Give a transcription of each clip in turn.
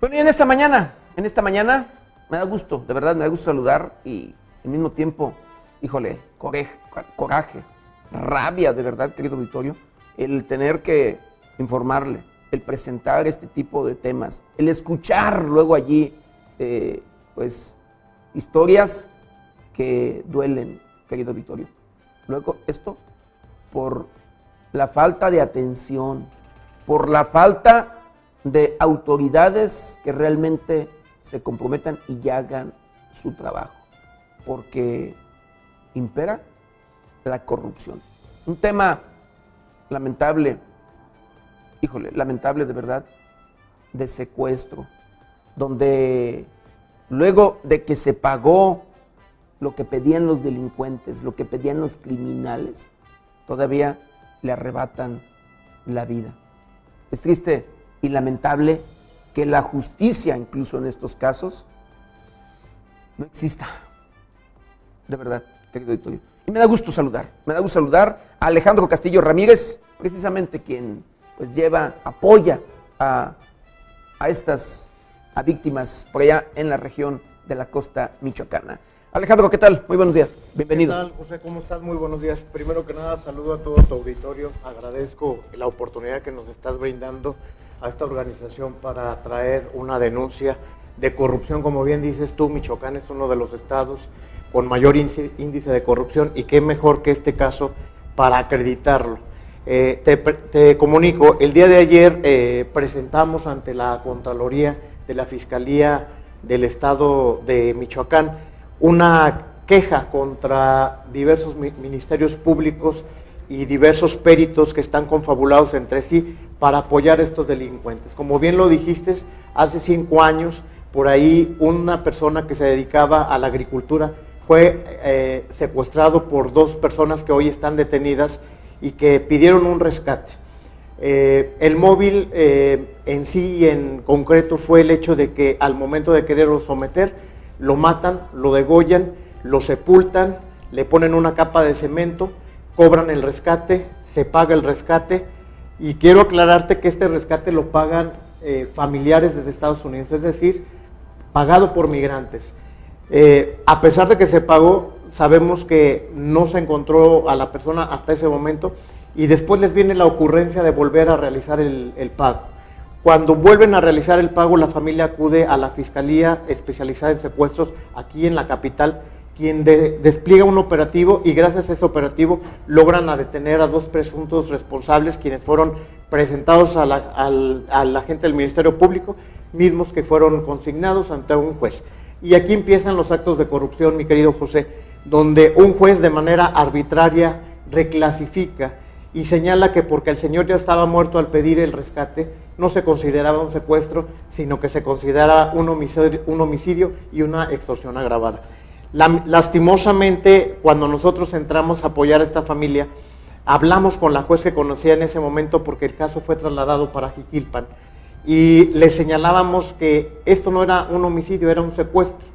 Bueno, y en esta mañana me da gusto, de verdad me da gusto saludar y al mismo tiempo, híjole, coraje, rabia, de verdad, querido auditorio, el tener que informarle, el presentar este tipo de temas, el escuchar luego allí, pues, historias que duelen, querido auditorio. Luego esto por la falta de atención, por la falta de autoridades que realmente se comprometan y hagan su trabajo, porque impera la corrupción. Un tema lamentable, híjole, lamentable de verdad, de secuestro, donde luego de que se pagó lo que pedían los delincuentes, lo que pedían los criminales, todavía le arrebatan la vida. Es triste y lamentable que la justicia, incluso en estos casos, no exista. De verdad, querido auditorio. Y me da gusto saludar a Alejandro Castillo Ramírez, precisamente quien pues apoya a víctimas por allá en la región de la costa michoacana. Alejandro, ¿qué tal? Muy buenos días, bienvenido. ¿Qué tal, José? ¿Cómo estás? Muy buenos días. Primero que nada, saludo a todo tu auditorio. Agradezco la oportunidad que nos estás brindando a esta organización para traer una denuncia de corrupción. Como bien dices tú, Michoacán es uno de los estados con mayor índice de corrupción y qué mejor que este caso para acreditarlo. Te comunico, el día de ayer presentamos ante la Contraloría de la Fiscalía del Estado de Michoacán una queja contra diversos ministerios públicos y diversos peritos que están confabulados entre sí para apoyar a estos delincuentes. Como bien lo dijiste, hace 5 años, por ahí una persona que se dedicaba a la agricultura fue secuestrado por 2 personas que hoy están detenidas y que pidieron un rescate. El móvil en sí y en concreto fue el hecho de que al momento de quererlo someter, lo matan, lo degollan, lo sepultan, le ponen una capa de cemento, cobran el rescate, se paga el rescate y quiero aclararte que este rescate lo pagan familiares desde Estados Unidos, es decir, pagado por migrantes. A pesar de que se pagó, sabemos que no se encontró a la persona hasta ese momento y después les viene la ocurrencia de volver a realizar el pago. Cuando vuelven a realizar el pago, la familia acude a la Fiscalía Especializada en Secuestros aquí en la capital, quien despliega un operativo y gracias a ese operativo logran detener a 2 presuntos responsables, quienes fueron presentados a la gente del Ministerio Público, mismos que fueron consignados ante un juez. Y aquí empiezan los actos de corrupción, mi querido José, donde un juez de manera arbitraria reclasifica y señala que porque el señor ya estaba muerto al pedir el rescate, no se consideraba un secuestro, sino que se considera un homicidio y una extorsión agravada. Lastimosamente, cuando nosotros entramos a apoyar a esta familia, hablamos con la juez que conocía en ese momento porque el caso fue trasladado para Jiquilpan y le señalábamos que esto no era un homicidio, era un secuestro,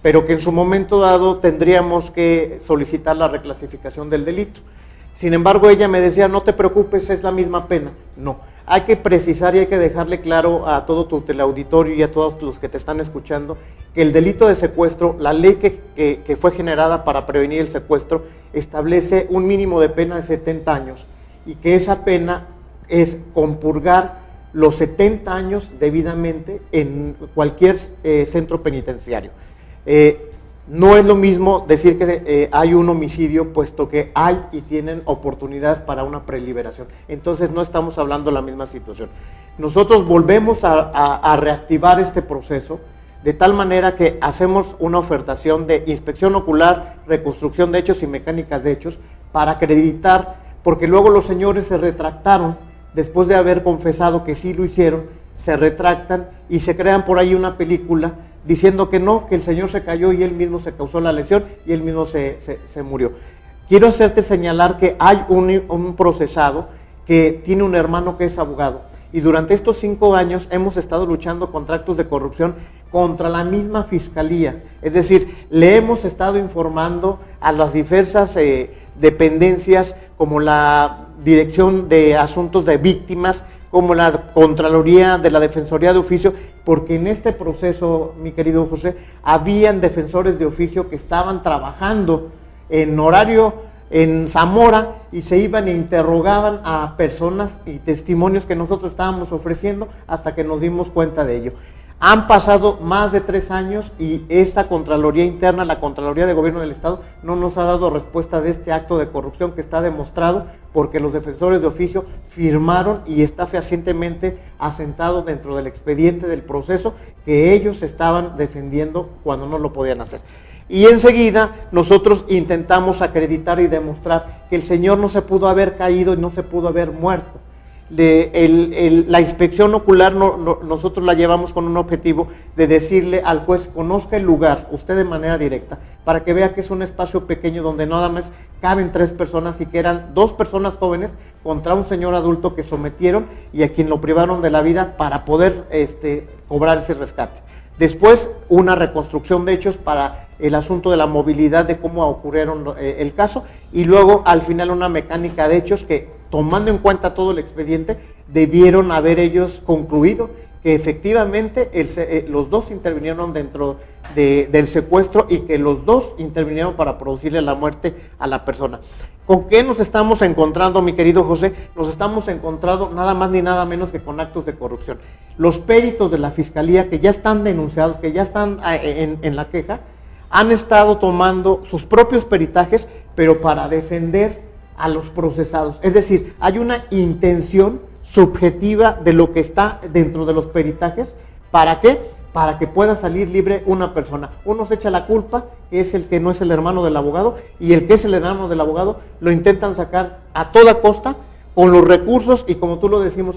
pero que en su momento dado tendríamos que solicitar la reclasificación del delito. Sin embargo, ella me decía, no te preocupes, es la misma pena. No, hay que precisar y hay que dejarle claro a todo tu teleauditorio y a todos los que te están escuchando que el delito de secuestro, la ley que fue generada para prevenir el secuestro, establece un mínimo de pena de 70 años y que esa pena es compurgar los 70 años debidamente en cualquier centro penitenciario. No es lo mismo decir que hay un homicidio, puesto que hay y tienen oportunidad para una preliberación. Entonces no estamos hablando de la misma situación. Nosotros volvemos a reactivar este proceso de tal manera que hacemos una ofertación de inspección ocular, reconstrucción de hechos y mecánicas de hechos para acreditar, porque luego los señores se retractaron después de haber confesado que sí lo hicieron, se retractan y se crean por ahí una película diciendo que no, que el señor se cayó y él mismo se causó la lesión y él mismo se murió. Quiero hacerte señalar que hay un procesado que tiene un hermano que es abogado y durante estos 5 años hemos estado luchando contra actos de corrupción contra la misma fiscalía, es decir, le hemos estado informando a las diversas dependencias como la Dirección de Asuntos de Víctimas, como la Contraloría de la Defensoría de Oficio, porque en este proceso, mi querido José, habían defensores de oficio que estaban trabajando en horario en Zamora y se iban e interrogaban a personas y testimonios que nosotros estábamos ofreciendo hasta que nos dimos cuenta de ello. Han pasado más de 3 años y esta Contraloría Interna, la Contraloría de Gobierno del Estado, no nos ha dado respuesta de este acto de corrupción que está demostrado porque los defensores de oficio firmaron y está fehacientemente asentado dentro del expediente del proceso que ellos estaban defendiendo cuando no lo podían hacer. Y enseguida nosotros intentamos acreditar y demostrar que el señor no se pudo haber caído y no se pudo haber muerto. La inspección ocular nosotros la llevamos con un objetivo de decirle al juez, conozca el lugar, usted de manera directa, para que vea que es un espacio pequeño donde nada más caben 3 personas y que eran 2 personas jóvenes contra un señor adulto que sometieron y a quien lo privaron de la vida para poder cobrar ese rescate. Después, una reconstrucción de hechos para el asunto de la movilidad, de cómo ocurrieron el caso, y luego al final una mecánica de hechos que, tomando en cuenta todo el expediente, debieron haber ellos concluido que efectivamente los 2 intervinieron dentro del secuestro y que los 2 intervinieron para producirle la muerte a la persona. ¿Con qué nos estamos encontrando, mi querido José? Nos estamos encontrando nada más ni nada menos que con actos de corrupción. Los peritos de la Fiscalía que ya están denunciados, que ya están en la queja, han estado tomando sus propios peritajes, pero para defender a los procesados. Es decir, hay una intención subjetiva de lo que está dentro de los peritajes. ¿Para qué? Para que pueda salir libre una persona. Uno se echa la culpa, que es el que no es el hermano del abogado, y el que es el hermano del abogado lo intentan sacar a toda costa con los recursos, y como tú lo decimos,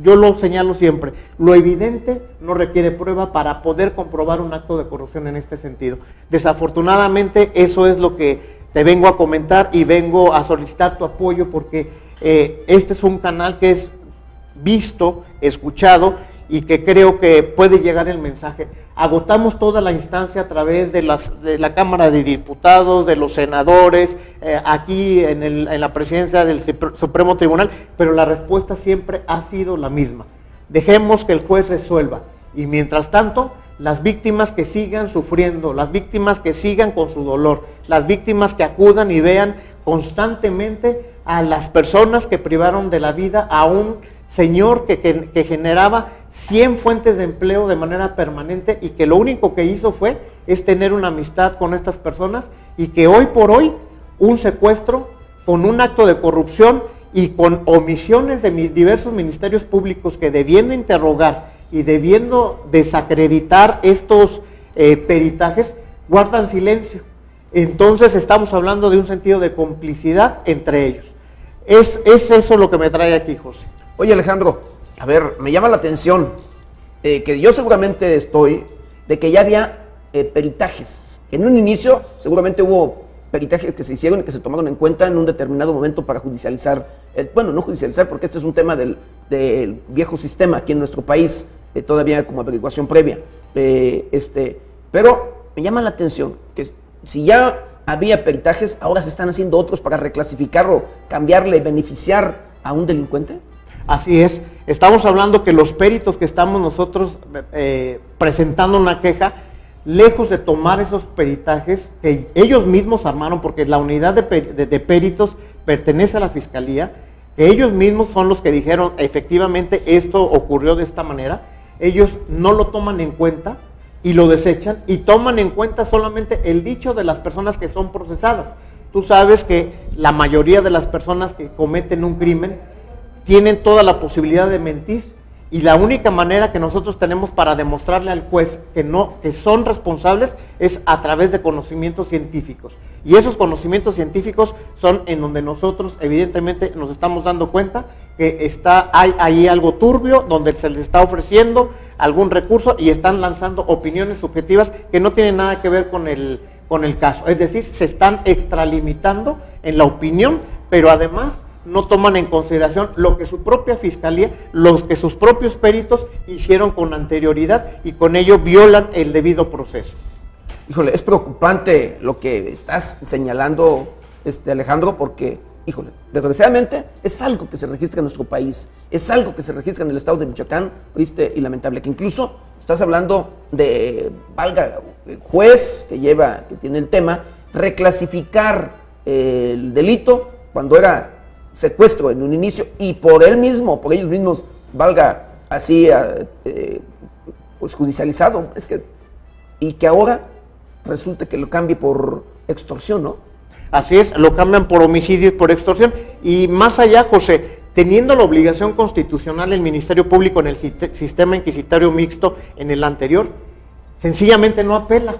yo lo señalo siempre, lo evidente no requiere prueba para poder comprobar un acto de corrupción en este sentido. Desafortunadamente, eso es lo que te vengo a comentar y vengo a solicitar tu apoyo, porque este es un canal que es visto, escuchado, y que creo que puede llegar el mensaje. Agotamos toda la instancia a través de la Cámara de Diputados, de los senadores, aquí en la presidencia del Supremo Tribunal, pero la respuesta siempre ha sido la misma. Dejemos que el juez resuelva, y mientras tanto, las víctimas que sigan sufriendo, las víctimas que sigan con su dolor, las víctimas que acudan y vean constantemente a las personas que privaron de la vida a un señor que generaba 100 fuentes de empleo de manera permanente y que lo único que hizo es tener una amistad con estas personas, y que hoy por hoy un secuestro con un acto de corrupción y con omisiones de diversos ministerios públicos que, debiendo interrogar y debiendo desacreditar estos peritajes, guardan silencio. Entonces estamos hablando de un sentido de complicidad entre ellos. Es eso lo que me trae aquí, José. Oye, Alejandro, a ver, me llama la atención que yo seguramente de que ya había peritajes. En un inicio seguramente hubo peritajes que se hicieron y que se tomaron en cuenta en un determinado momento para judicializar, bueno, no judicializar porque este es un tema del viejo sistema aquí en nuestro país, todavía como averiguación previa. Pero me llama la atención que si ya había peritajes, ahora se están haciendo otros para reclasificarlo, cambiarle, beneficiar a un delincuente. Así es, estamos hablando que los peritos que estamos nosotros presentando una queja, lejos de tomar esos peritajes que ellos mismos armaron, porque la unidad de peritos pertenece a la Fiscalía, que ellos mismos son los que dijeron efectivamente esto ocurrió de esta manera, ellos no lo toman en cuenta y lo desechan y toman en cuenta solamente el dicho de las personas que son procesadas. Tú sabes que la mayoría de las personas que cometen un crimen tienen toda la posibilidad de mentir, y la única manera que nosotros tenemos para demostrarle al juez que son responsables es a través de conocimientos científicos, y esos conocimientos científicos son en donde nosotros evidentemente nos estamos dando cuenta que hay ahí algo turbio, donde se les está ofreciendo algún recurso y están lanzando opiniones subjetivas que no tienen nada que ver con el caso, es decir, se están extralimitando en la opinión, pero además no toman en consideración lo que su propia Fiscalía, lo que sus propios peritos hicieron con anterioridad, y con ello violan el debido proceso. Híjole, es preocupante lo que estás señalando, Alejandro, porque híjole, desgraciadamente es algo que se registra en nuestro país, es algo que se registra en el estado de Michoacán, triste y lamentable, que incluso estás hablando de, valga, juez que tiene el tema, reclasificar el delito cuando era secuestro en un inicio y por ellos mismos, valga así, pues judicializado, y que ahora resulta que lo cambie por extorsión, ¿no? Así es, lo cambian por homicidio y por extorsión. Y más allá, José, teniendo la obligación constitucional el Ministerio Público en el sistema inquisitorio mixto en el anterior, sencillamente no apela.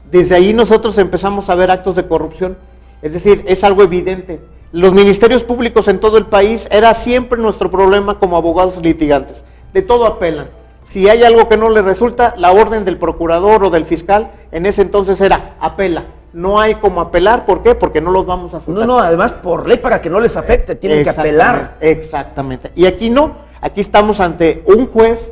Desde ahí nosotros empezamos a ver actos de corrupción. Es decir, es algo evidente. Los ministerios públicos en todo el país era siempre nuestro problema como abogados litigantes. De todo apelan. Si hay algo que no les resulta, la orden del procurador o del fiscal en ese entonces era apela. No hay como apelar, ¿por qué? Porque no los vamos a soltar. No, además por ley para que no les afecte, tienen que apelar. Exactamente. Y aquí no, aquí estamos ante un juez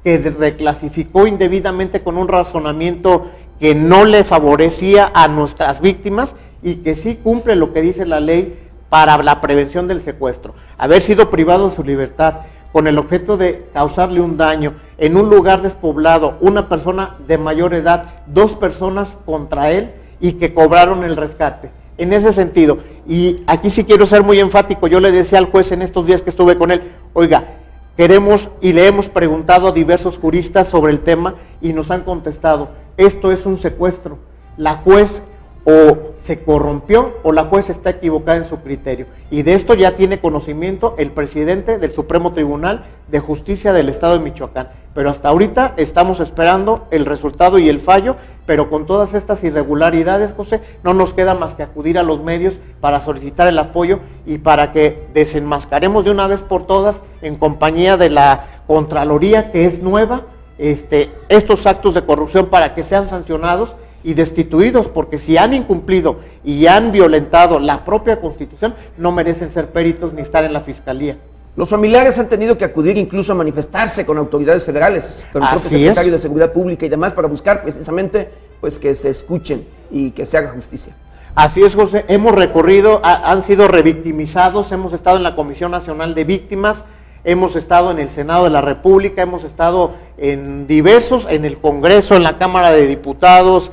que reclasificó indebidamente con un razonamiento que no le favorecía a nuestras víctimas y que sí cumple lo que dice la ley para la prevención del secuestro. Haber sido privado de su libertad con el objeto de causarle un daño en un lugar despoblado, una persona de mayor edad, 2 personas contra él, y que cobraron el rescate. En ese sentido, y aquí sí quiero ser muy enfático, yo le decía al juez en estos días que estuve con él, oiga, queremos y le hemos preguntado a diversos juristas sobre el tema y nos han contestado, esto es un secuestro, la juez o se corrompió o la juez está equivocada en su criterio. Y de esto ya tiene conocimiento el presidente del Supremo Tribunal de Justicia del Estado de Michoacán. Pero hasta ahorita estamos esperando el resultado y el fallo, pero con todas estas irregularidades, José, no nos queda más que acudir a los medios para solicitar el apoyo y para que desenmascaremos de una vez por todas, en compañía de la Contraloría, que es nueva, estos actos de corrupción para que sean sancionados y destituidos, porque si han incumplido y han violentado la propia Constitución, no merecen ser peritos ni estar en la Fiscalía. Los familiares han tenido que acudir incluso a manifestarse con autoridades federales, con el propio secretario de Seguridad Pública y demás, para buscar precisamente pues que se escuchen y que se haga justicia. Así es, José, hemos recorrido, han sido revictimizados, hemos estado en la Comisión Nacional de Víctimas, hemos estado en el Senado de la República, hemos estado en diversos, en el Congreso, en la Cámara de Diputados,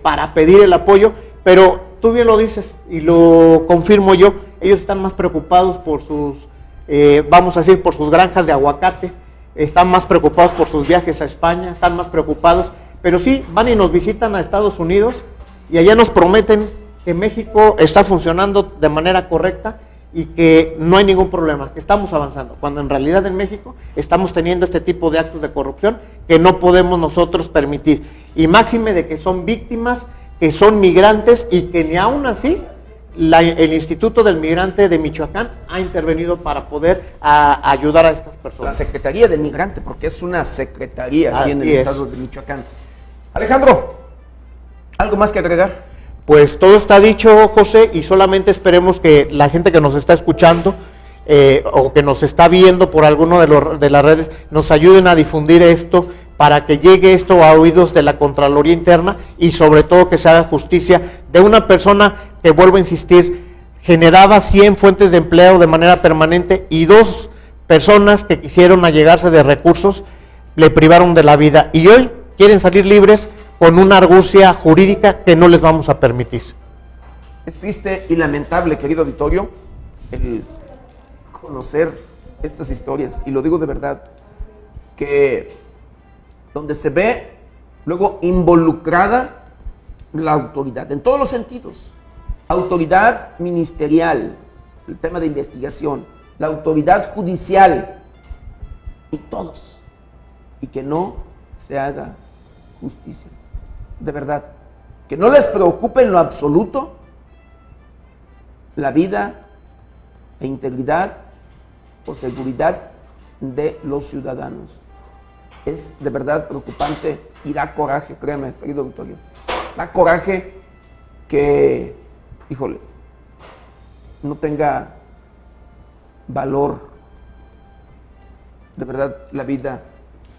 para pedir el apoyo, pero tú bien lo dices y lo confirmo yo, ellos están más preocupados por sus, vamos a decir, por sus granjas de aguacate, están más preocupados por sus viajes a España, están más preocupados, pero sí, van y nos visitan a Estados Unidos y allá nos prometen que México está funcionando de manera correcta y que no hay ningún problema, que estamos avanzando, cuando en realidad en México estamos teniendo este tipo de actos de corrupción que no podemos nosotros permitir, y máxime de que son víctimas, que son migrantes y que ni aún así el Instituto del Migrante de Michoacán ha intervenido para poder ayudar a estas personas. La Secretaría del Migrante, porque es una secretaría aquí en el estado de Michoacán. Alejandro, ¿algo más que agregar? Pues todo está dicho, José, y solamente esperemos que la gente que nos está escuchando o que nos está viendo por alguno de las redes nos ayuden a difundir esto para que llegue esto a oídos de la Contraloría Interna y sobre todo que se haga justicia de una persona que, vuelvo a insistir, generaba 100 fuentes de empleo de manera permanente y 2 personas que quisieron allegarse de recursos le privaron de la vida y hoy quieren salir libres con una argucia jurídica que no les vamos a permitir. Es triste y lamentable, querido auditorio, el conocer estas historias, y lo digo de verdad, que donde se ve luego involucrada la autoridad, en todos los sentidos, autoridad ministerial, el tema de investigación, la autoridad judicial, y todos, y que no se haga justicia. De verdad, que no les preocupe en lo absoluto la vida e integridad o seguridad de los ciudadanos. Es de verdad preocupante y da coraje, créeme, querido Victorio. Da coraje que, híjole, no tenga valor de verdad la vida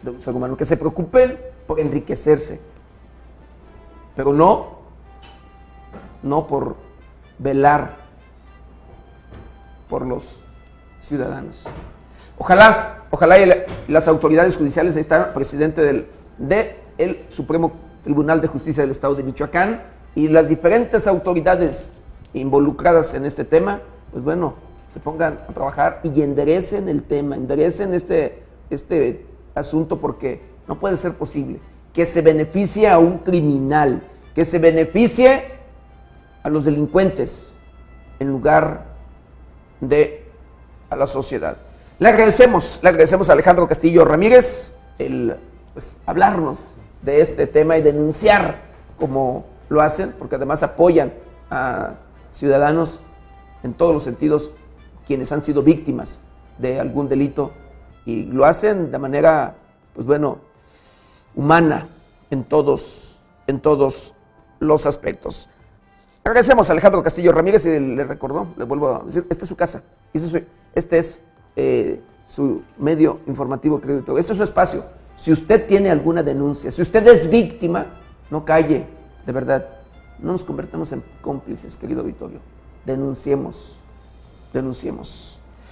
de un ser humano, que se preocupen por enriquecerse, pero no por velar por los ciudadanos. Ojalá y las autoridades judiciales, ahí está el presidente del Supremo Tribunal de Justicia del Estado de Michoacán y las diferentes autoridades involucradas en este tema, pues bueno, se pongan a trabajar y enderecen el tema, enderecen este asunto, porque no puede ser posible que se beneficie a un criminal, que se beneficie a los delincuentes en lugar de a la sociedad. Le agradecemos a Alejandro Castillo Ramírez el hablarnos de este tema y denunciar como lo hacen, porque además apoyan a ciudadanos en todos los sentidos, quienes han sido víctimas de algún delito, y lo hacen de manera, pues bueno, humana en todos los aspectos. Agradecemos a Alejandro Castillo Ramírez y le recordó, le vuelvo a decir, esta es su casa, este es su medio informativo, querido. Este es su espacio. Si usted tiene alguna denuncia, si usted es víctima, no calle, de verdad. No nos convertamos en cómplices, querido Vittorio. Denunciemos.